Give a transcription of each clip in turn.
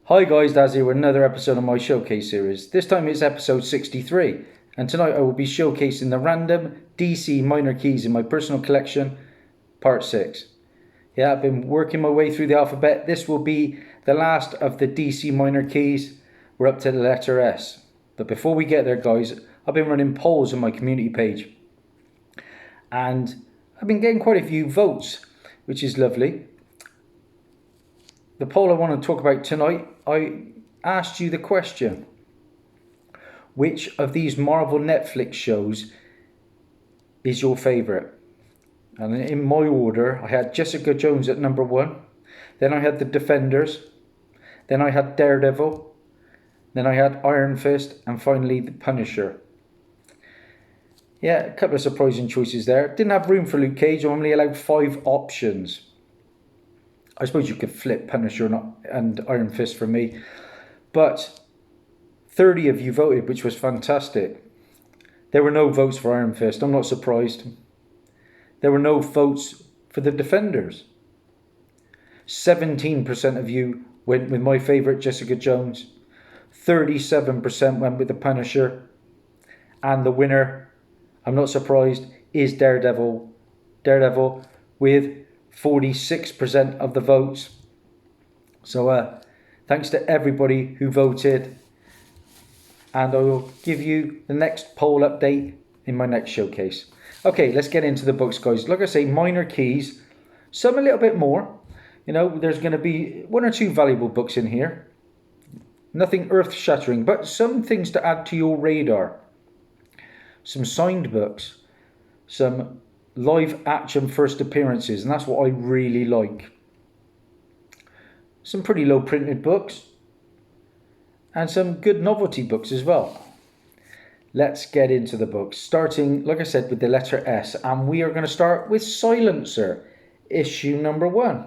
Hi guys, Dazzie with another episode of my showcase series. This time it's episode 63, and tonight I will be showcasing the random DC minor keys in my personal collection, part 6. Yeah, I've been working my way through the alphabet. This will be the last of the DC minor keys. We're up to the letter S. But before we get there guys, I've been running polls on my community page. And I've been getting quite a few votes, which is lovely. The poll I want to talk about tonight, I asked you the question: which of these Marvel Netflix shows is your favourite? And in my order, I had Jessica Jones at number 1, then I had The Defenders, then I had Daredevil, then I had Iron Fist, and finally The Punisher. Yeah, a couple of surprising choices there. Didn't have room for Luke Cage. I only allowed 5 options. I suppose you could flip Punisher and Iron Fist for me. But 30 of you voted, which was fantastic. There were no votes for Iron Fist. I'm not surprised. There were no votes for The Defenders. 17% of you went with my favourite, Jessica Jones. 37% went with The Punisher. And the winner, I'm not surprised, is Daredevil. Daredevil with 46% of the votes. So thanks to everybody who voted, and I will give you the next poll update in my next showcase. Okay, let's get into the books guys. Like I say, minor keys, some a little bit more. You know, there's going to be 1 or 2 valuable books in here. Nothing earth-shattering, but some things to add to your radar. Some signed books, some live action first appearances, and that's what I really like. Some pretty low printed books and some good novelty books as well. Let's get into the books, starting, like I said, with the letter S, and we are going to start with Silencer, issue number 1.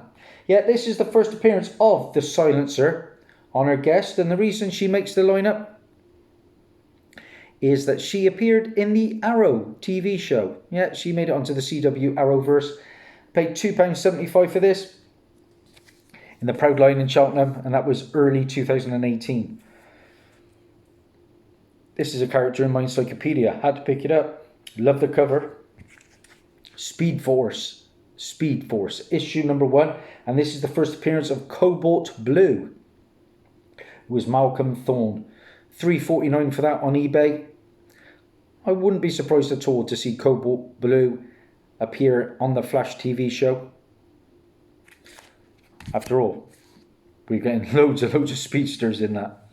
Yeah, this is the first appearance of the Silencer on her guest, and the reason she makes the lineup is that she appeared in the Arrow TV show. Yeah, she made it onto the CW Arrowverse. Paid £2.75 for this in the Proud Line in Cheltenham, and that was early 2018. This is a character in my encyclopedia. Had to pick it up. Love the cover. Speed Force, issue number 1, and this is the first appearance of Cobalt Blue, who was Malcolm Thorne. $3.49 for that on eBay. I wouldn't be surprised at all to see Cobalt Blue appear on the Flash TV show. After all, we're getting loads of speedsters in that.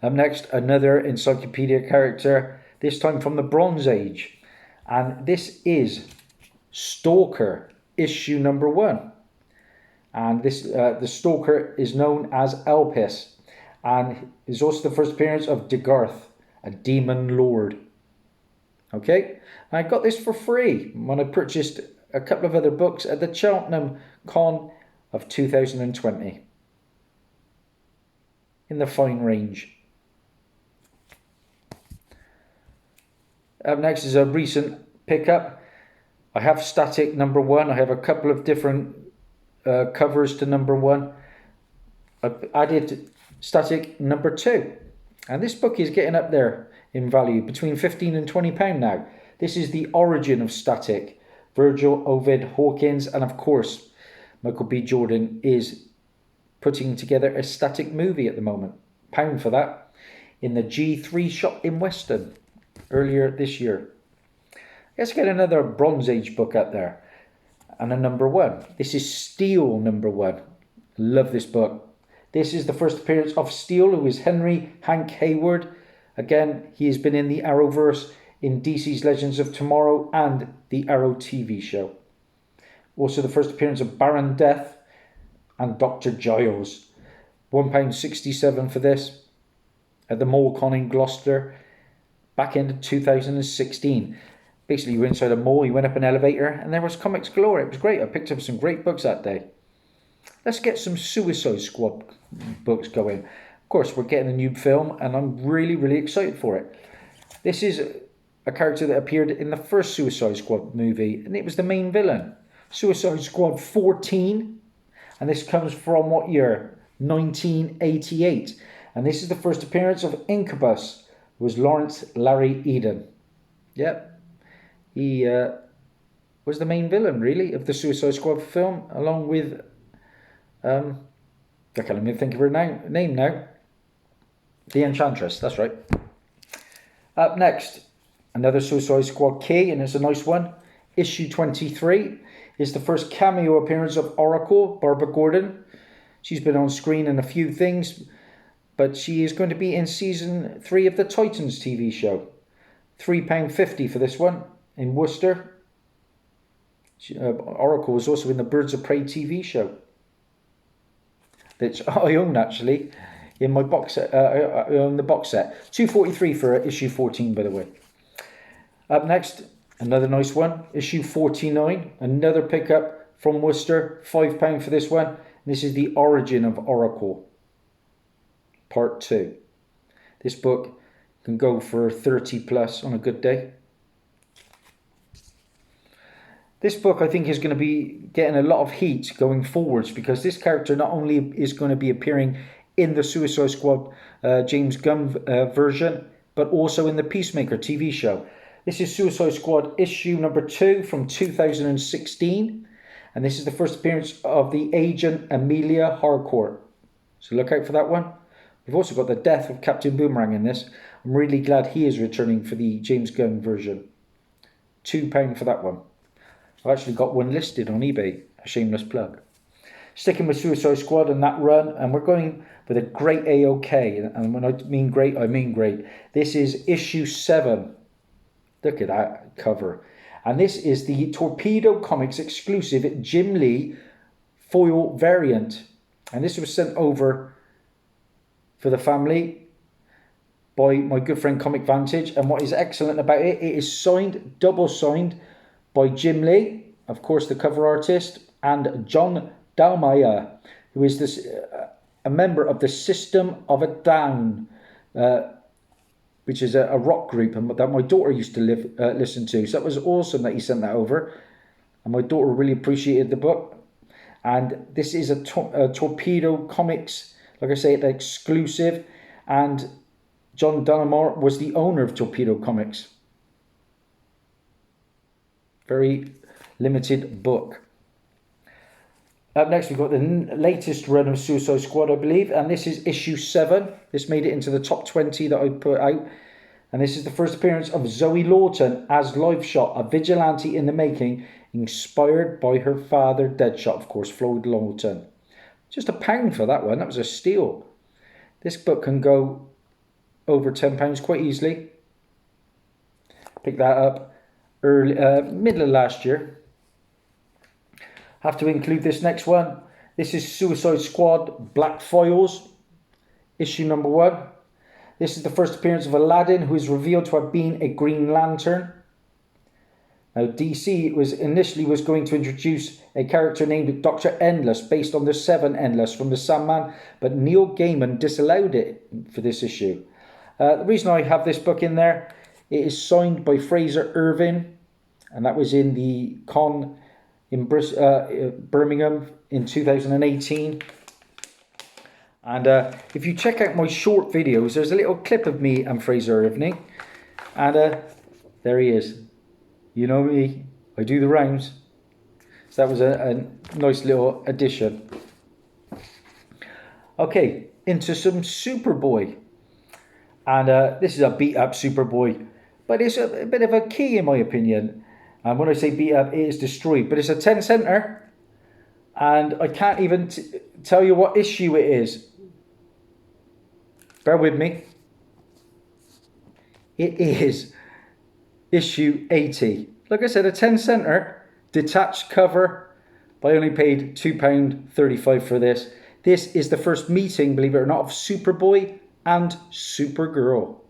Up next, another encyclopedia character, this time from the Bronze Age. And this is Stalker, issue number 1. And this the Stalker is known as Elpis, and is also the first appearance of Degarth, a demon lord. Okay, I got this for free when I purchased a couple of other books at the Cheltenham Con of 2020 in the fine range. Up next is a recent pickup. I have Static number 1. I have a couple of different covers to number 1. I've added Static number 2, and this book is getting up there in value, between £15 and £20 now. This is the origin of Static. Virgil, Ovid, Hawkins, and of course Michael B. Jordan is putting together a Static movie at the moment. £1 for that in the G3 shop in Weston earlier this year. Let's get another Bronze Age book out there, and a number 1. This is Steel number 1. Love this book. This is the first appearance of Steel, who is Henry Hank Hayward. Again, he has been in the Arrowverse in DC's Legends of Tomorrow and the Arrow TV show. Also the first appearance of Baron Death and Dr. Giles. £1.67 for this at the Mall Con in Gloucester back in 2016. Basically, you were inside a mall, you went up an elevator, and there was comics galore. It was great. I picked up some great books that day. Let's get some Suicide Squad books going. Of course, we're getting a new film, and I'm really excited for it. This is a character that appeared in the first Suicide Squad movie, and it was the main villain. Suicide Squad 14, and this comes from what year? 1988. And this is the first appearance of Incubus, who was Lawrence Larry Eden. Yep. He was the main villain, really, of the Suicide Squad film, along with... I can't even think of her name now. The Enchantress, that's right. Up next, another Suicide Squad key, and it's a nice one. Issue 23 is the first cameo appearance of Oracle, Barbara Gordon. She's been on screen in a few things, but she is going to be in season 3 of the Titans TV show. £3.50 for this one in Worcester. Oracle was also in the Birds of Prey TV show, which I own actually in my box set. I own the box set. £2.43 for issue 14, by the way. Up next, another nice one, issue 49, another pickup from Worcester, £5 for this one. This is the origin of Oracle, part 2. This book can go for 30 plus on a good day. This book, I think, is going to be getting a lot of heat going forwards, because this character not only is going to be appearing in the Suicide Squad James Gunn version, but also in the Peacemaker TV show. This is Suicide Squad issue number 2 from 2016. And this is the first appearance of the agent Amelia Harcourt. So look out for that one. We've also got the death of Captain Boomerang in this. I'm really glad he is returning for the James Gunn version. £2 for that one. I've actually got one listed on eBay. A shameless plug. Sticking with Suicide Squad and that run, and we're going with a great AOK. And when I mean great, I mean great. This is issue 7. Look at that cover. And this is the Torpedo Comics exclusive Jim Lee foil variant. And this was sent over for the family by my good friend Comic Vantage. And what is excellent about it, it is signed, double signed by Jim Lee, of course the cover artist, and John Dalmaya, who is this a member of the System of a Down, which is a rock group that my daughter used to listen to. So that was awesome that he sent that over. And my daughter really appreciated the book. And this is a Torpedo Comics, like I say, an exclusive. And John Dunamore was the owner of Torpedo Comics. Very limited book. Up next, we've got the latest run of Suicide Squad, I believe. And this is issue 7. This made it into the top 20 that I put out. And this is the first appearance of Zoe Lawton as Live Shot, a vigilante in the making, inspired by her father, Deadshot, of course, Floyd Lawton. Just £1 for that one. That was a steal. This book can go over £10 quite easily. Picked that up early, middle of last year. Have to include this next one. This is Suicide Squad Black Files, issue number 1. This is the first appearance of Aladdin, who is revealed to have been a Green Lantern. Now, DC initially was going to introduce a character named Dr. Endless, based on the 7 Endless from the Sandman, but Neil Gaiman disallowed it for this issue. The reason I have this book in there, it is signed by Fraser Irvin, and that was in the con in Birmingham in 2018. And if you check out my short videos, there's a little clip of me and Fraser Irving. And there he is. You know me, I do the rounds. So that was a nice little addition. Okay, into some Superboy. And this is a beat up Superboy. But it's a bit of a key in my opinion. And when I say beat up, it is destroyed. But it's a 10 center. And I can't even tell you what issue it is. Bear with me. It is issue 80. Like I said, a 10 center detached cover. But I only paid £2.35 for this. This is the first meeting, believe it or not, of Superboy and Supergirl.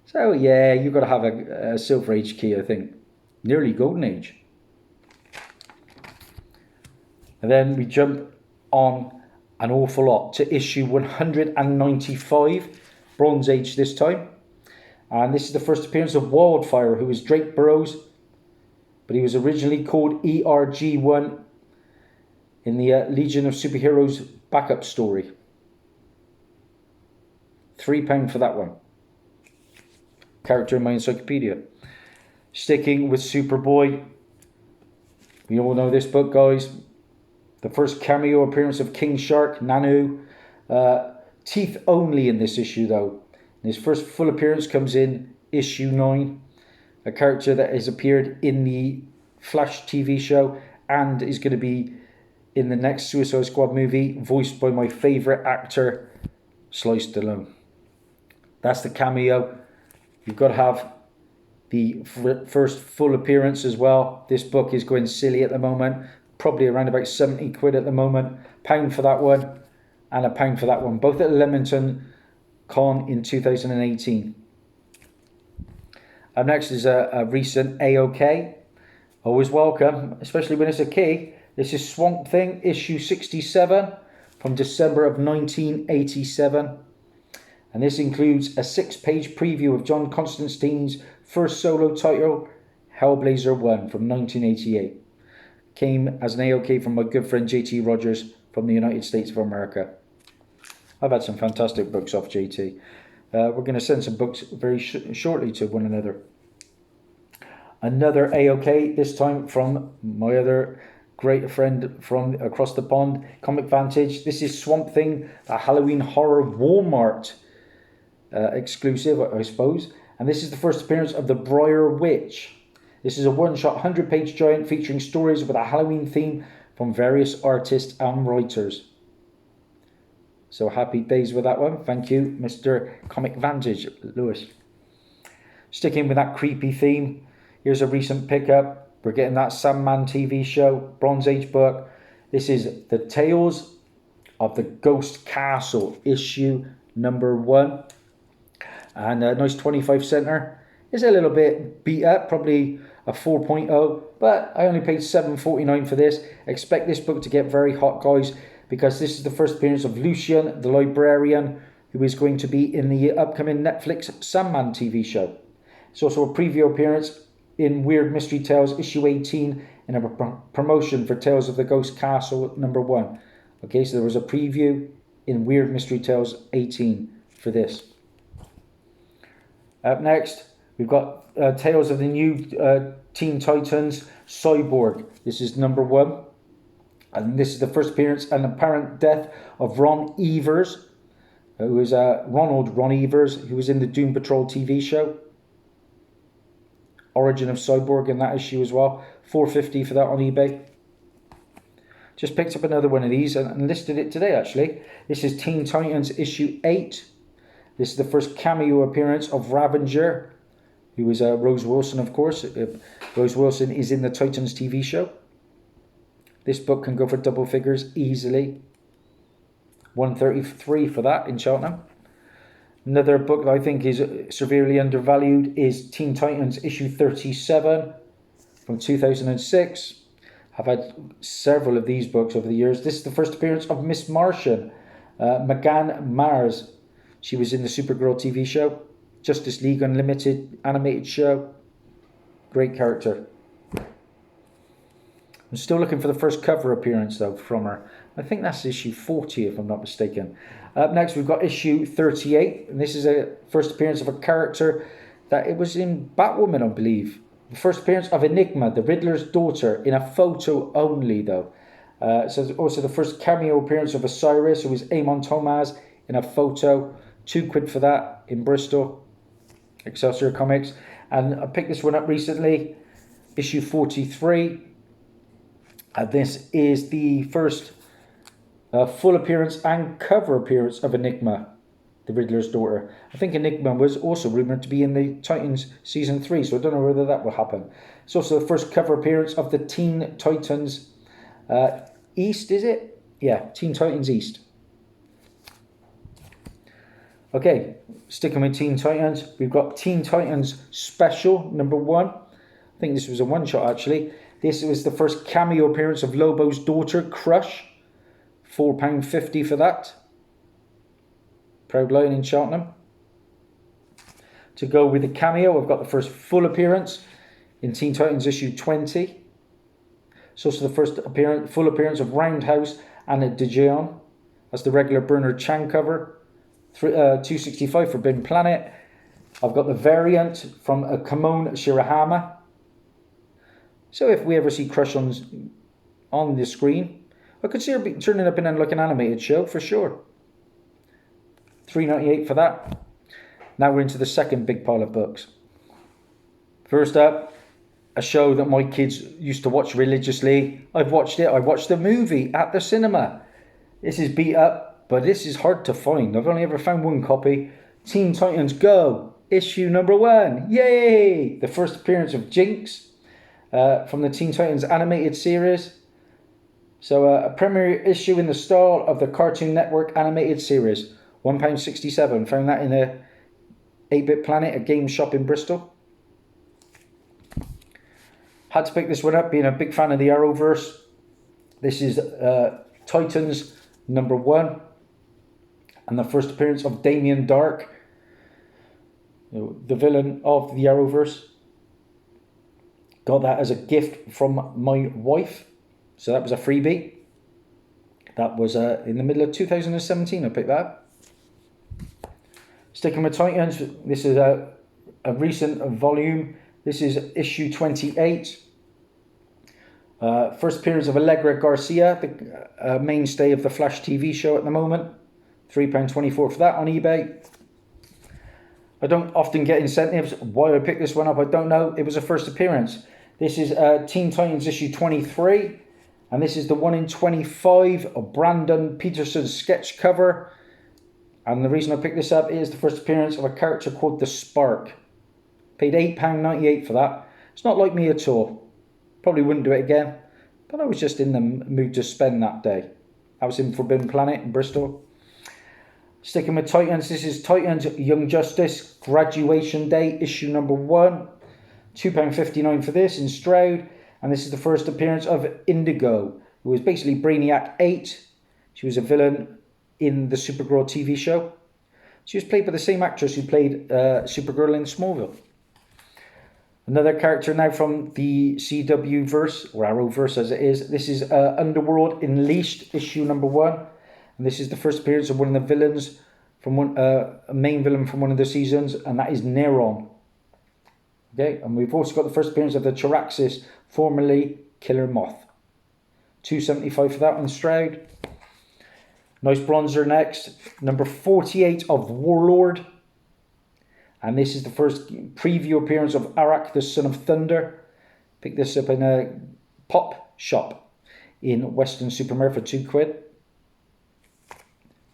So yeah, you've got to have a Silver Age key, I think. Nearly Golden Age. And then we jump on an awful lot to issue 195, Bronze Age this time. And this is the first appearance of Wildfire, who is Drake Burroughs, but he was originally called ERG-1 in the Legion of Superheroes backup story. £3 for that one. Character in my encyclopedia. Sticking with Superboy. We all know this book, guys. The first cameo appearance of King Shark, Nanu. Teeth only in this issue, though. And his first full appearance comes in issue 9. A character that has appeared in the Flash TV show and is going to be in the next Suicide Squad movie, voiced by my favourite actor, Sly Stallone. That's the cameo. You've got to have the first full appearance as well. This book is going silly at the moment. Probably around about 70 quid at the moment. £1 for that one and £1 for that one. Both at Leamington Con in 2018. Up next is a recent AOK. Always welcome, especially when it's a key. This is Swamp Thing, issue 67 from December of 1987. And this includes a 6-page preview of John Constantine's first solo title, Hellblazer 1 from 1988. Came as an AOK from my good friend JT Rogers from the United States of America. I've had some fantastic books off JT. We're going to send some books very shortly to one another. Another AOK, this time from my other great friend from across the pond, Comic Vantage. This is Swamp Thing, a Halloween horror Walmart exclusive, I suppose. And this is the first appearance of the Briar Witch. This is a one-shot 100-page giant featuring stories with a Halloween theme from various artists and writers. So happy days with that one. Thank you, Mr. Comic Vantage, Lewis. Sticking with that creepy theme, here's a recent pickup. We're getting that Sandman TV show, Bronze Age book. This is The Tales of the Ghost Castle, issue number 1. And a nice 25 center. It's a little bit beat up, probably a 4.0, but I only paid $7.49 for this. Expect this book to get very hot, guys, because this is the first appearance of Lucian, the librarian, who is going to be in the upcoming Netflix Sandman TV show. It's also a preview appearance in Weird Mystery Tales, issue 18, in a promotion for Tales of the Ghost Castle number 1. Okay, so there was a preview in Weird Mystery Tales 18 for this. Up next, we've got Tales of the New Teen Titans Cyborg. This is number 1. And this is the first appearance and apparent death of Ron Evers, who is Ron Evers, who was in the Doom Patrol TV show. Origin of Cyborg in that issue as well. $4.50 for that on eBay. Just picked up another one of these and listed it today, actually. This is Teen Titans issue 8. This is the first cameo appearance of Ravager, who is Rose Wilson, of course. Rose Wilson is in the Titans TV show. This book can go for double figures easily. $1.33 for that in Cheltenham. Another book that I think is severely undervalued is Teen Titans issue 37 from 2006. I've had several of these books over the years. This is the first appearance of Miss Martian, McGann Mars. She was in the Supergirl TV show, Justice League Unlimited animated show. Great character. I'm still looking for the first cover appearance, though, from her. I think that's issue 40, if I'm not mistaken. Up next, we've got issue 38. And this is a first appearance of a character that it was in Batwoman, I believe. The first appearance of Enigma, the Riddler's daughter, in a photo only, though. So also the first cameo appearance of Osiris, who was Amon Thomas, in a photo. £2 for that in Bristol. Excelsior Comics. And I picked this one up recently. Issue 43. This is the first full appearance and cover appearance of Enigma, the Riddler's daughter. I think Enigma was also rumoured to be in the Titans Season 3, so I don't know whether that will happen. It's also the first cover appearance of the Teen Titans East, is it? Yeah, Teen Titans East. Okay, sticking with Teen Titans, we've got Teen Titans Special number 1. I think this was a one-shot, actually. This was the first cameo appearance of Lobo's daughter, Crush. £4.50 for that. Proud Lion in Cheltenham. To go with the cameo, I've got the first full appearance in Teen Titans issue 20. It's also the first full appearance of Roundhouse and DeJeon. That's the regular Bernard Chang cover. 265 Forbidden Planet. I've got the variant from a Kamon Shirahama. So if we ever see Crush on the screen, I could see her turning up in like an animated show for sure. $3.98 for that. Now we're into the second big pile of books. First up, a show that my kids used to watch religiously. I've watched it. I watched the movie at the cinema. This is beat up, but this is hard to find. I've only ever found one copy. Teen Titans Go! Issue number 1. Yay! The first appearance of Jinx from the Teen Titans animated series. So a premiere issue in the style of the Cartoon Network animated series. £1.67. Found that in a 8-Bit Planet, a game shop in Bristol. Had to pick this one up, being a big fan of the Arrowverse. This is Titans number 1. And the first appearance of Damien Dark, the villain of the Arrowverse. Got that as a gift from my wife. So that was a freebie. That was in the middle of 2017 I picked that up. Sticking with Titans, this is a recent volume. This is issue 28. First appearance of Allegra Garcia, the mainstay of the Flash TV show at the moment. £3.24 for that on eBay. I don't often get incentives. Why I picked this one up, I don't know. It was a first appearance. This is Teen Titans issue 23. And this is the 1 in 25 of Brandon Peterson's sketch cover. And the reason I picked this up is the first appearance of a character called The Spark. Paid £8.98 for that. It's not like me at all. Probably wouldn't do it again. But I was just in the mood to spend that day. I was in Forbidden Planet in Bristol. Sticking with Titans, this is Titans Young Justice Graduation Day, issue number 1. £2.59 for this in Stroud. And this is the first appearance of Indigo, who was basically Brainiac 8. She was a villain in the Supergirl TV show. She was played by the same actress who played Supergirl in Smallville. Another character now from the CW verse, or Arrowverse as it is. This is Underworld Unleashed, issue number 1. And this is the first appearance of one of the villains, from a main villain from one of the seasons, and that is Neron. Okay, and we've also got the first appearance of the Charaxis, formerly Killer Moth. $2.75 for that on Stroud. Nice bronzer next. Number 48 of Warlord. And this is the first preview appearance of Arak, the Son of Thunder. Picked this up in a pop shop in Western Supermare for £2.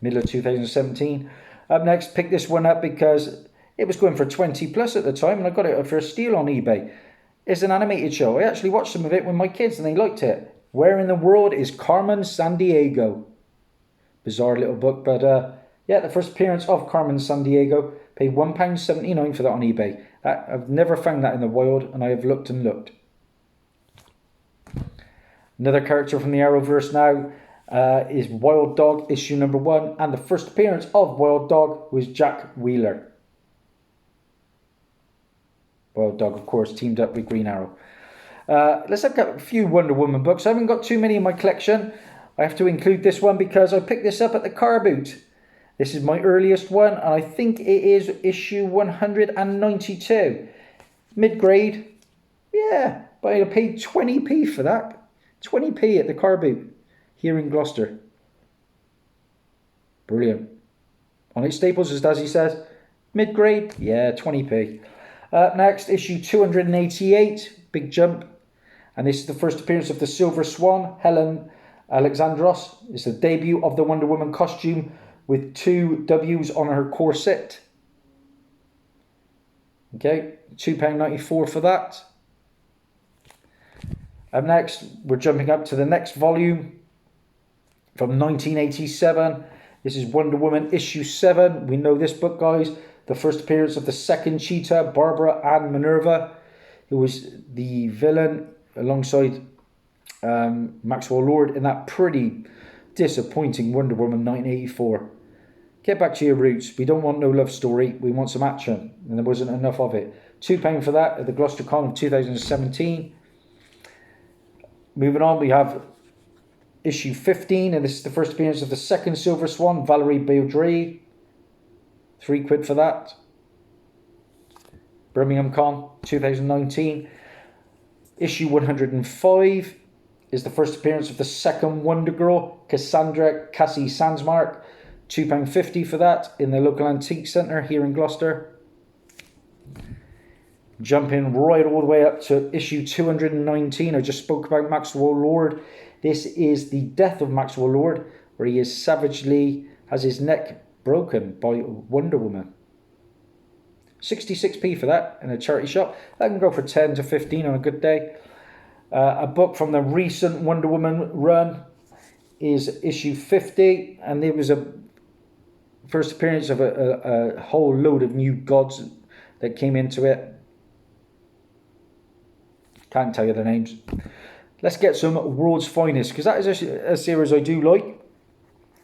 Middle of 2017. Up next, picked this one up because it was going for 20 plus at the time, and I got it for a steal on eBay. It's an animated show. I actually watched some of it with my kids and they liked it. Where in the World is Carmen Sandiego? Bizarre little book, but yeah, the first appearance of Carmen Sandiego. Paid £1.79 for that on eBay. I've never found that in the wild, and I have looked and looked. Another character from the Arrowverse now is Wild Dog, issue number 1. And the first appearance of Wild Dog was Jack Wheeler. Wild Dog, of course, teamed up with Green Arrow. Let's look at a few Wonder Woman books. I haven't got too many in my collection. I have to include this one because I picked this up at the car boot. This is my earliest one, and I think it is issue 192. Mid-grade. Yeah, but I paid 20p for that. 20p at the car boot here in Gloucester. Brilliant. On its staples, as Dazzie says. Mid-grade. Yeah, 20p. Next, issue 288. Big jump. And this is the first appearance of the Silver Swan, Helen Alexandros. It's the debut of the Wonder Woman costume with 2 W's on her corset. Okay, £2.94 for that. Up next, we're jumping up to the next volume from 1987. This is Wonder Woman issue 7. We know this book, guys. The first appearance of the second Cheetah, Barbara Ann Minerva, who was the villain alongside Maxwell Lord in that pretty disappointing Wonder Woman 1984. Get back to your roots. We don't want no love story. We want some action. And there wasn't enough of it. £2 for that at the GloucesterCon of 2017. Moving on, we have issue 15, and this is the first appearance of the second Silver Swan, Valerie Baudry. £3 for that. Birmingham Con 2019. Issue 105 is the first appearance of the second Wonder Girl, Cassandra Cassie Sandsmark. £2.50 for that in the local antique centre here in Gloucester. Jumping right all the way up to issue 219. I just spoke about Maxwell Lord. This is the death of Maxwell Lord, where he is savagely has his neck broken by Wonder Woman. 66p for that in a charity shop. That can go for 10 to 15 on a good day. A book from the recent Wonder Woman run is issue 50, and there was a first appearance of a whole load of new gods that came into it. Can't tell you the names. Let's get some World's Finest, because that is a series I do like.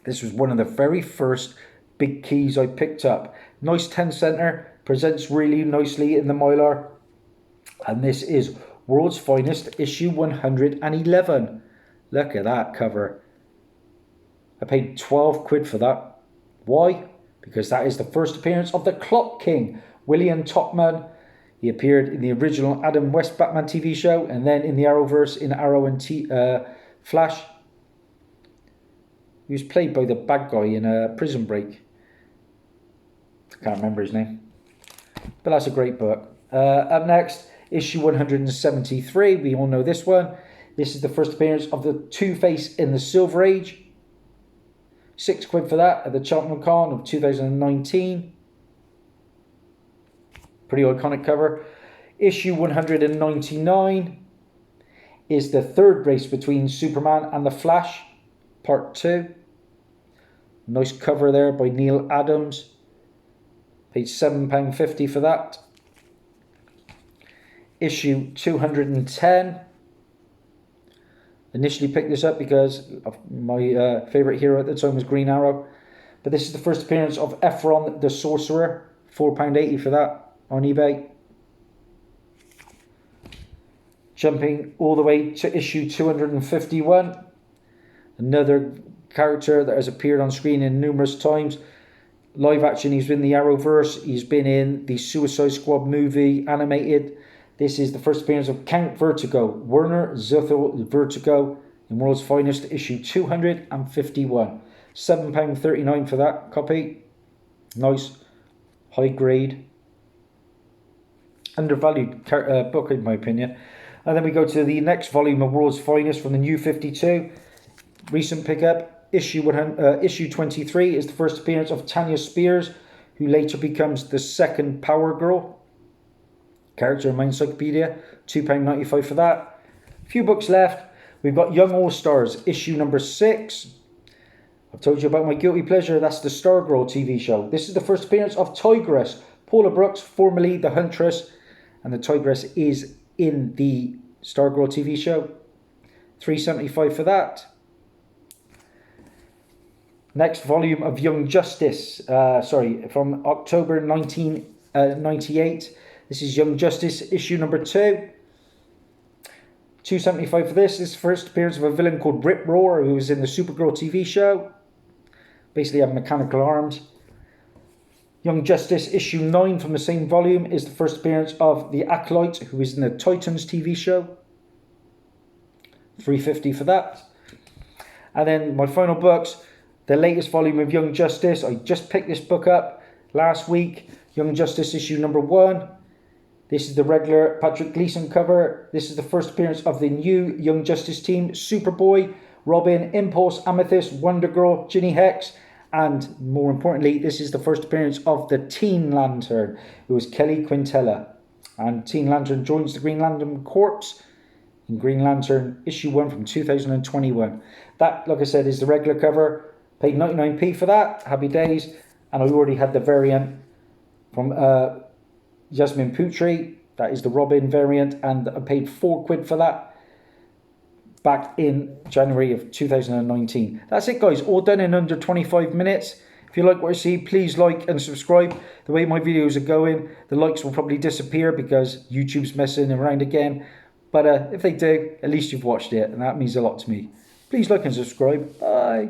This was one of the very first big keys I picked up. Nice 10 centre, presents really nicely in the Mylar. And this is World's Finest, issue 111. Look at that cover. I paid £12 for that. Why? Because that is the first appearance of the Clock King, William Topman. He appeared in the original Adam West Batman TV show, and then in the Arrowverse in Arrow and Flash. He was played by the bad guy in Prison Break. I can't remember his name. But that's a great book. Up next, issue 173. We all know this one. This is the first appearance of the Two-Face in the Silver Age. £6 for that at the Cheltenham Con of 2019. Pretty iconic cover. Issue 199 is the third race between Superman and the Flash, part 2. Nice cover there by Neil Adams. Paid £7.50 for that. Issue 210. Initially picked this up because of my favourite hero at the time was Green Arrow. But this is the first appearance of Ephron the Sorcerer. £4.80 for that on eBay. Jumping all the way to issue 251. Another character that has appeared on screen in numerous times. Live action, he's been in the Arrowverse. He's been in the Suicide Squad movie, animated. This is the first appearance of Count Vertigo, Werner Zuthel Vertigo, in World's Finest, issue 251. £7.39 for that copy. Nice, high grade, undervalued book in my opinion. And then we go to the next volume of World's Finest from the New 52. Recent pickup, issue 23 is the first appearance of Tanya Spears, who later becomes the second Power Girl. Character in my encyclopedia, £2.95 for that. A few books left. We've got Young All-Stars, issue number 6. I've told you about my guilty pleasure, that's the Stargirl TV show. This is the first appearance of Tigress, Paula Brooks, formerly the Huntress, and the Tigress is in the Stargirl TV show. £3.75 for that. Next volume of Young Justice, from October 1998. This is Young Justice, issue number 2. £2.75 for this. This is the first appearance of a villain called Rip Roar, who was in the Supergirl TV show. Basically have mechanical arms. Young Justice, issue 9 from the same volume, is the first appearance of the Acolyte, who is in the Titans TV show. £3.50 for that. And then my final books, the latest volume of Young Justice. I just picked this book up last week. Young Justice, issue number 1. This is the regular Patrick Gleason cover. This is the first appearance of the new Young Justice team. Superboy, Robin, Impulse, Amethyst, Wonder Girl, Ginny Hex. And more importantly, this is the first appearance of the Teen Lantern, who is Kelly Quintella. And Teen Lantern joins the Green Lantern Corps in Green Lantern issue 1 from 2021. That, like I said, is the regular cover. Paid 99p for that. Happy days. And I already had the variant from Yasmin Putri. That is the Robin variant, and I paid £4 for that back in January of 2019. That's it, guys. All done in under 25 minutes. If you like what I see, please like and subscribe. The way my videos are going, the likes will probably disappear because YouTube's messing around again. But if they do, at least you've watched it, and that means a lot to me. Please like and subscribe. Bye.